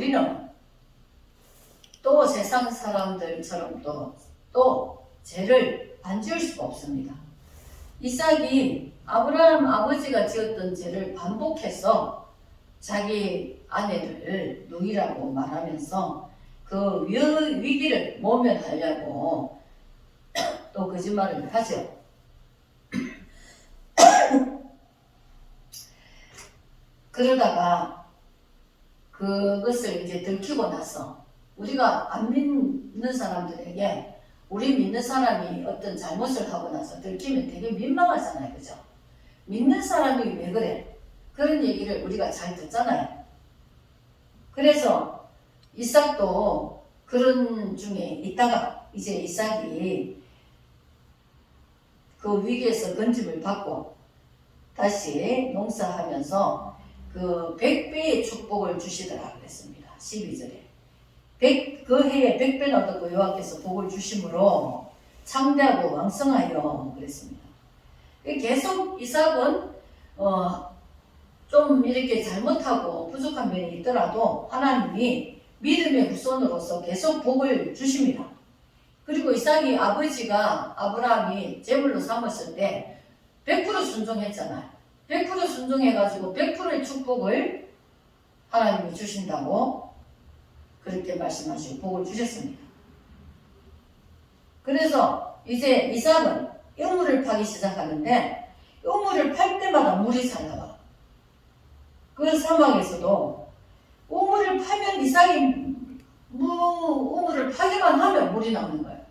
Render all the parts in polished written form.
우리는 또 세상 사람들처럼 또 죄를 안 지을 수가 없습니다. 이삭이 아브라함 아버지가 지었던 죄를 반복해서 자기 아내를 누이라고 말하면서 그 위기를 모면하려고 또 거짓말을 하죠. 그러다가 그것을 이제 들키고 나서 우리가 안 믿는 사람들에게 우리 믿는 사람이 어떤 잘못을 하고 나서 들키면 되게 민망하잖아요. 그죠? 믿는 사람이 왜 그래? 그런 얘기를 우리가 잘 듣잖아요. 그래서 이삭도 그런 중에 있다가 이제 이삭이 그 위기에서 건짐을 받고 다시 농사하면서 그 100배의 축복을 주시더라 그랬습니다. 12절에. 그 해에 100배나 얻었고 여호와께서 복을 주심으로 창대하고 왕성하여 그랬습니다. 계속 이삭은 좀 이렇게 잘못하고 부족한 면이 있더라도 하나님이 믿음의 후손으로서 계속 복을 주십니다. 그리고 이삭이 아버지가 아브라함이 제물로 삼았을 때 100% 순종했잖아요. 100% 순종해가지고 100%의 축복을 하나님이 주신다고 그렇게 말씀하시고 복을 주셨습니다. 그래서 이제 이삭은 우물을 파기 시작하는데 우물을 팔 때마다 물이 잘 나와. 그 상황에서도 우물을 파면 이삭이 우물을 파기만 하면 물이 나오는 거예요.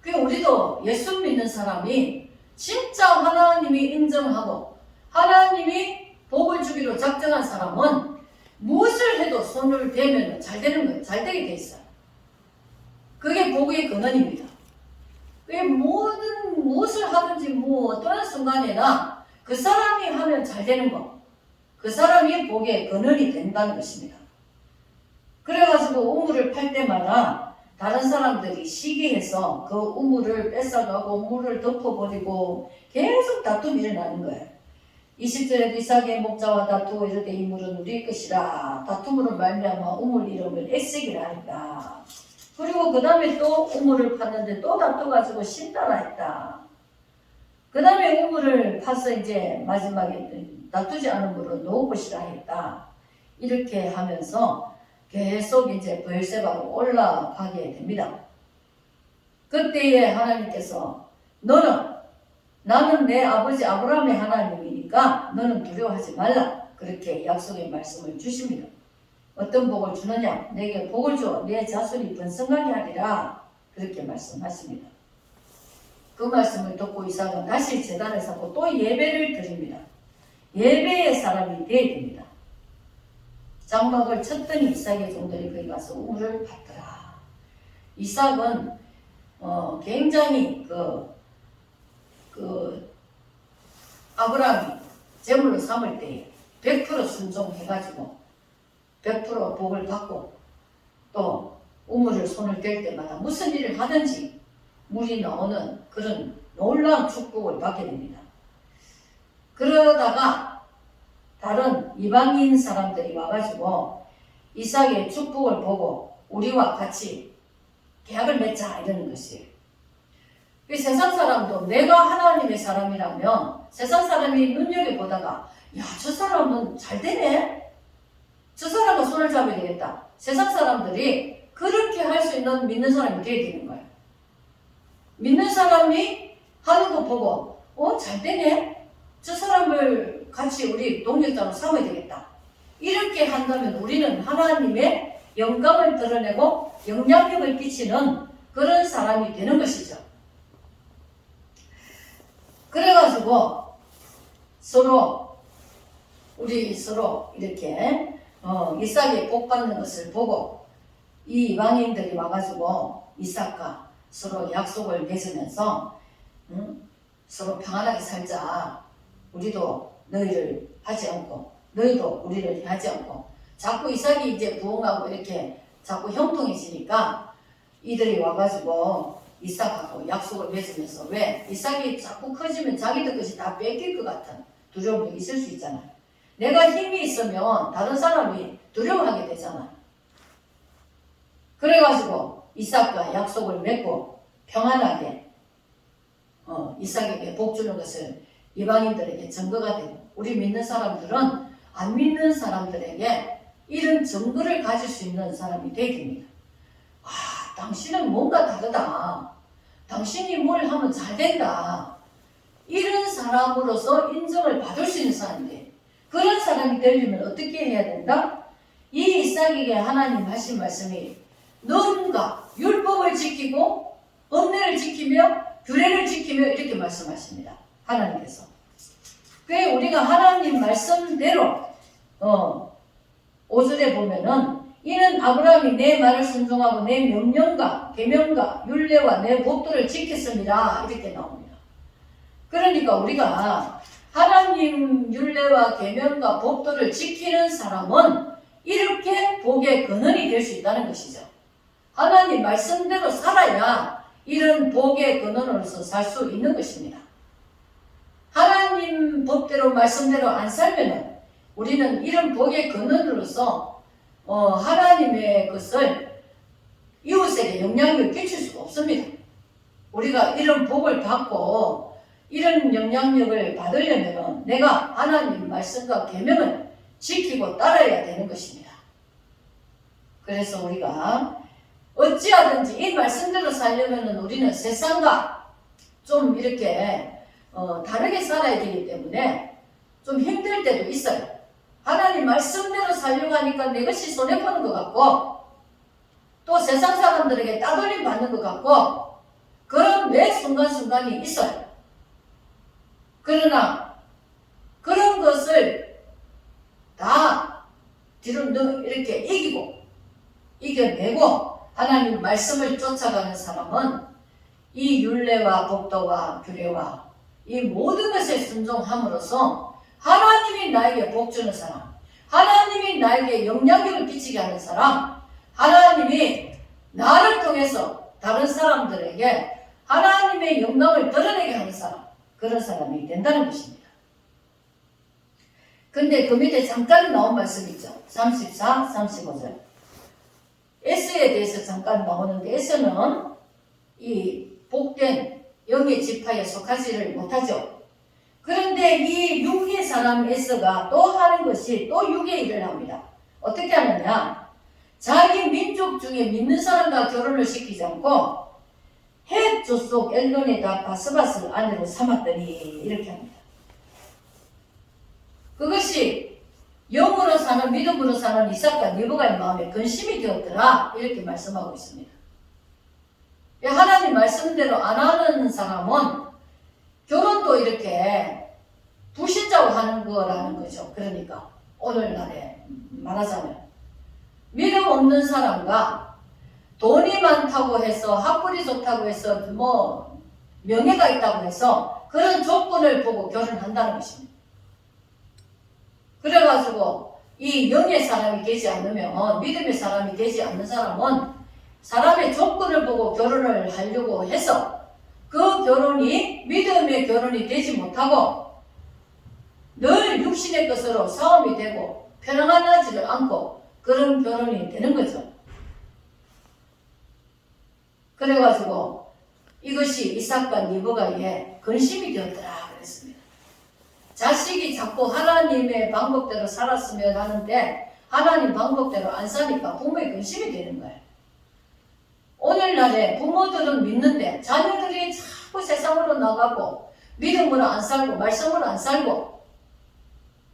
그 우리도 예수 믿는 사람이 진짜 하나님이 인정하고 하나님이 복을 주기로 작정한 사람은 무엇을 해도 손을 대면 잘 되는 거예요. 잘 되게 돼 있어요. 그게 복의 근원입니다. 무엇을 하든지 어떤 순간에나 그 사람이 하면 잘 되는 거, 그 사람이 복의 근원이 된다는 것입니다. 그래가지고 우물을 팔 때마다 다른 사람들이 시기해서 그 우물을 뺏어가고 물을 덮어버리고 계속 다툼이 일어나는 거예요. 20절에도 이삭의 목자와 다투고 이르되 이 물은 우리 것이라 다툼으로 말미암아 우물 이름을 에색이라 하니까. 그리고 그 다음에 또 우물을 팠는데 또 다투가지고 신다라 했다. 그 다음에 우물을 파서 이제 마지막에 다투지 않은 물은 노것이라 했다. 이렇게 하면서 계속 이제 브엘세바로 올라가게 됩니다. 그때에 하나님께서 나는 내 아버지 아브라함의 하나님이니까 너는 두려워하지 말라. 그렇게 약속의 말씀을 주십니다. 어떤 복을 주느냐? 내게 복을 줘. 내 자손이 번성하게 하리라. 그렇게 말씀하십니다. 그 말씀을 듣고 이삭은 다시 제단을 쌓고 또 예배를 드립니다. 예배의 사람이 되어야 됩니다. 장막을 쳤더니 이삭의 종들이 거기 가서 우물을 받더라. 이삭은 굉장히 아브라함이 제물로 삼을 때 100% 순종해가지고 100% 복을 받고 또 우물을 손을 댈 때마다 무슨 일을 하든지 물이 나오는 그런 놀라운 축복을 받게 됩니다. 그러다가 다른 이방인 사람들이 와가지고 이삭의 축복을 보고 우리와 같이 계약을 맺자 이러는 것이에요. 세상 사람도 내가 하나님의 사람이라면 세상 사람이 눈여겨보다가 야, 저 사람은 잘 되네? 저 사람과 손을 잡아야 되겠다. 세상 사람들이 그렇게 할 수 있는 믿는 사람이 되어야 되는 거예요. 믿는 사람이 하는 거 보고 잘 되네? 저 사람을 같이 우리 동역자로 삼아야 되겠다. 이렇게 한다면 우리는 하나님의 영광을 드러내고 영향력을 끼치는 그런 사람이 되는 것이죠. 그래가지고 우리 서로 이렇게 이삭이 복 받는 것을 보고 이 이방인들이 와가지고 이삭과 서로 약속을 맺으면서 서로 평안하게 살자. 우리도 너희를 하지 않고 너희도 우리를 하지 않고 자꾸 이삭이 이제 부흥하고 이렇게 자꾸 형통해지니까 이들이 와가지고 이삭하고 약속을 맺으면서 왜? 이삭이 자꾸 커지면 자기들 것이 다 뺏길 것 같은 두려움이 있을 수 있잖아요. 내가 힘이 있으면 다른 사람이 두려워하게 되잖아. 그래가지고 이삭과 약속을 맺고 평안하게 이삭에게 복 주는 것을 이방인들에게 증거가 되고, 우리 믿는 사람들은 안 믿는 사람들에게 이런 증거를 가질 수 있는 사람이 되게 됩니다. 아, 당신은 뭔가 다르다. 당신이 뭘 하면 잘 된다. 이런 사람으로서 인정을 받을 수 있는 사람이 돼. 그런 사람이 되려면 어떻게 해야 된다? 이 이삭에게 하나님 하신 말씀이 너무가 율법을 지키고 언례를 지키며 규례를 지키며 이렇게 말씀하십니다. 하나님께서. 그래 우리가 하나님 말씀대로 5절에 보면은 이는 아브라함이 내 말을 순종하고 내 명령과 계명과 율례와 내 법도를 지켰습니다. 이렇게 나옵니다. 그러니까 우리가 하나님 율례와 계명과 법도를 지키는 사람은 이렇게 복의 근원이 될 수 있다는 것이죠. 하나님 말씀대로 살아야 이런 복의 근원으로서 살 수 있는 것입니다. 하나님 법대로 말씀대로 안 살면은 우리는 이런 복의 근원으로서 하나님의 것을 이웃에게 영향력을 끼칠 수가 없습니다. 우리가 이런 복을 받고 이런 영향력을 받으려면 내가 하나님 말씀과 계명을 지키고 따라야 되는 것입니다. 그래서 우리가 어찌하든지 이 말씀대로 살려면 우리는 세상과 좀 이렇게 다르게 살아야 되기 때문에 좀 힘들 때도 있어요. 하나님 말씀대로 살려고 하니까 내 것이 손해보는 것 같고 또 세상 사람들에게 따돌림 받는 것 같고 그런 매 순간순간이 있어요. 그러나 그런 것을 다 뒤로 이렇게 이겨내고 하나님 말씀을 쫓아가는 사람은 이 율례와 법도와 규례와 이 모든 것에 순종함으로써 하나님이 나에게 복 주는 사람, 하나님이 나에게 영향력을 끼치게 하는 사람, 하나님이 나를 통해서 다른 사람들에게 하나님의 영광을 드러내게 하는 사람, 그런 사람이 된다는 것입니다. 근데 그 밑에 잠깐 나온 말씀 있죠. 34, 35절. 에서에 대해서 잠깐 나오는데 에서는 이 복된 영의 지파에 속하지를 못하죠. 그런데 이 육의 사람 에서가 또 하는 것이 또 육의 일을 합니다. 어떻게 하느냐? 자기 민족 중에 믿는 사람과 결혼을 시키지 않고 헷 족속 엘론에다 바스바스를 아내로 삼았더니 이렇게 합니다. 그것이 영으로 사는 믿음으로 사는 이삭과 리브가의 마음에 근심이 되었더라 이렇게 말씀하고 있습니다. 하나님 말씀대로 안 하는 사람은 결혼도 이렇게 불신자고 하는 거라는 거죠. 그러니까 오늘날에 말하자면 믿음 없는 사람과 돈이 많다고 해서 학벌이 좋다고 해서 뭐 명예가 있다고 해서 그런 조건을 보고 결혼한다는 것입니다. 그래가지고 이 영의 사람이 되지 않으면 믿음의 사람이 되지 않는 사람은 사람의 조건을 보고 결혼을 하려고 해서 그 결혼이 믿음의 결혼이 되지 못하고 늘 육신의 것으로 싸움이 되고 편안하지를 않고 그런 결혼이 되는 거죠. 그래가지고 이것이 이삭과 리브가의 근심이 되었더라 그랬습니다. 자식이 자꾸 하나님의 방법대로 살았으면 하는데 하나님 방법대로 안 사니까 부모의 근심이 되는 거예요. 오늘날에 부모들은 믿는데 자녀들이 자꾸 세상으로 나가고 믿음으로 안 살고 말씀으로 안 살고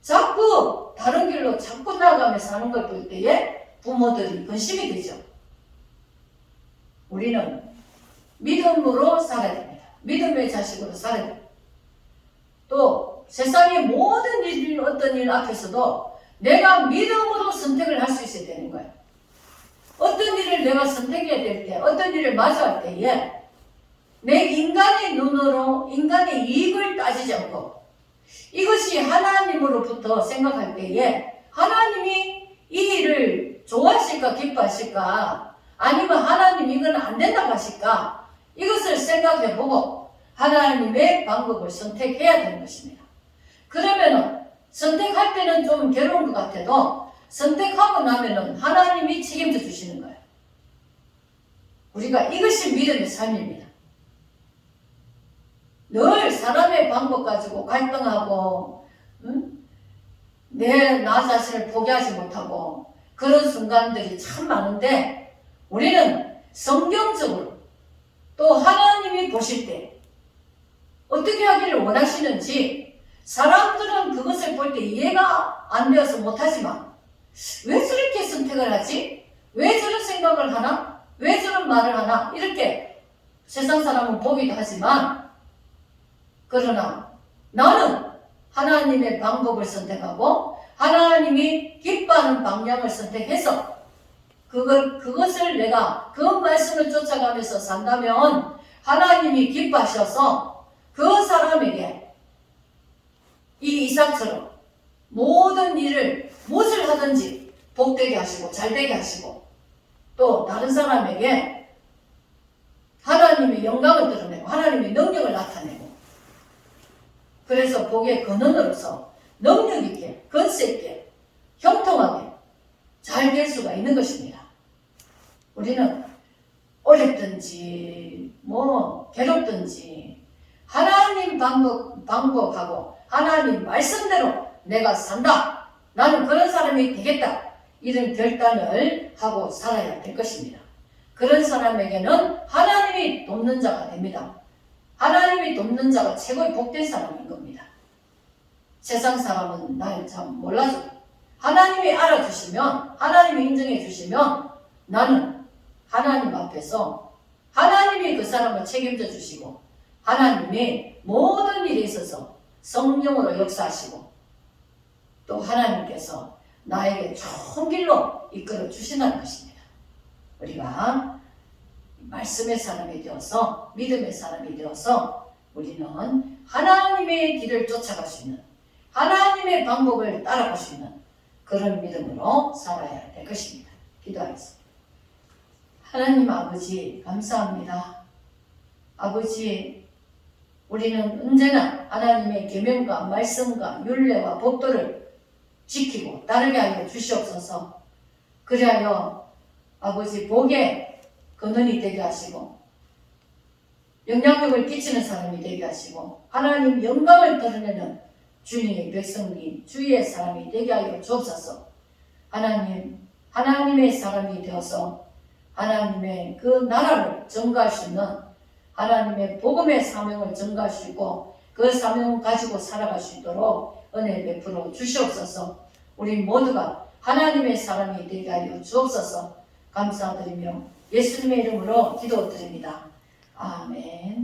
자꾸 다른 길로 자꾸 나아가며 사는 걸 볼 때에 부모들이 근심이 되죠. 우리는 믿음으로 살아야 됩니다. 믿음의 자식으로 살아야 됩니다. 또 세상의 모든 일, 어떤 일 앞에서도 내가 믿음으로 선택을 할 수 있어야 되는 거예요. 어떤 일을 내가 선택해야 될 때, 어떤 일을 마주할 때에 내 인간의 눈으로 인간의 이익을 따지지 않고 이것이 하나님으로부터 생각할 때에 하나님이 이 일을 좋아하실까 기뻐하실까 아니면 하나님 이건 안 된다고 하실까 이것을 생각해보고 하나님의 방법을 선택해야 되는 것입니다. 그러면은 선택할 때는 좀 괴로운 것 같아도 선택하고 나면은 하나님이 책임져 주시는 거예요. 우리가 이것이 믿음의 삶입니다. 늘 사람의 방법 가지고 갈등하고 나 자신을 포기하지 못하고 그런 순간들이 참 많은데 우리는 성경적으로 또 하나님이 보실 때 어떻게 하기를 원하시는지 사람들은 그것을 볼 때 이해가 안 되어서 못하지만 왜 저렇게 선택을 하지? 왜 저런 생각을 하나? 왜 저런 말을 하나? 이렇게 세상 사람은 보기도 하지만 그러나 나는 하나님의 방법을 선택하고 하나님이 기뻐하는 방향을 선택해서 그것을 내가 그 말씀을 쫓아가면서 산다면 하나님이 기뻐하셔서 그 사람에게 이 이삭처럼 모든 일을 무엇을 하든지 복되게 하시고 잘되게 하시고 또 다른 사람에게 하나님의 영광을 드러내고 하나님의 능력을 나타내고 그래서 복의 근원으로서 능력있게 건설있게 형통하게 잘 될 수가 있는 것입니다. 우리는 어렵든지 괴롭든지 하나님 방법하고 하나님 말씀대로 내가 산다. 나는 그런 사람이 되겠다. 이런 결단을 하고 살아야 될 것입니다. 그런 사람에게는 하나님이 돕는 자가 됩니다. 하나님이 돕는 자가 최고의 복된 사람인 겁니다. 세상 사람은 날 참 몰라줘. 하나님이 알아주시면 하나님이 인정해 주시면 나는 하나님 앞에서 하나님이 그 사람을 책임져 주시고 하나님이 모든 일에 있어서 성령으로 역사하시고 또 하나님께서 나에게 좋은 길로 이끌어 주신다는 것입니다. 우리가 말씀의 사람이 되어서 믿음의 사람이 되어서 우리는 하나님의 길을 쫓아갈 수 있는 하나님의 방법을 따라갈 수 있는 그런 믿음으로 살아야 될 것입니다. 기도하겠습니다. 하나님 아버지 감사합니다. 아버지 우리는 언제나 하나님의 계명과 말씀과 율례와 법도를 지키고 따르게 하여 주시옵소서. 그리하여 아버지 복의 근원이 되게 하시고 영향력을 끼치는 사람이 되게 하시고 하나님 영광을 드러내는 주님의 백성이 주의 사람이 되게 하여 주옵소서. 하나님의 사람이 되어서 하나님의 그 나라를 전가할 수 있는 하나님의 복음의 사명을 전가할 수 있고 그 사명을 가지고 살아갈 수 있도록 은혜 베풀어 주시옵소서. 우리 모두가 하나님의 사람이 되게 하여 주옵소서. 감사드리며 예수님의 이름으로 기도드립니다. 아멘.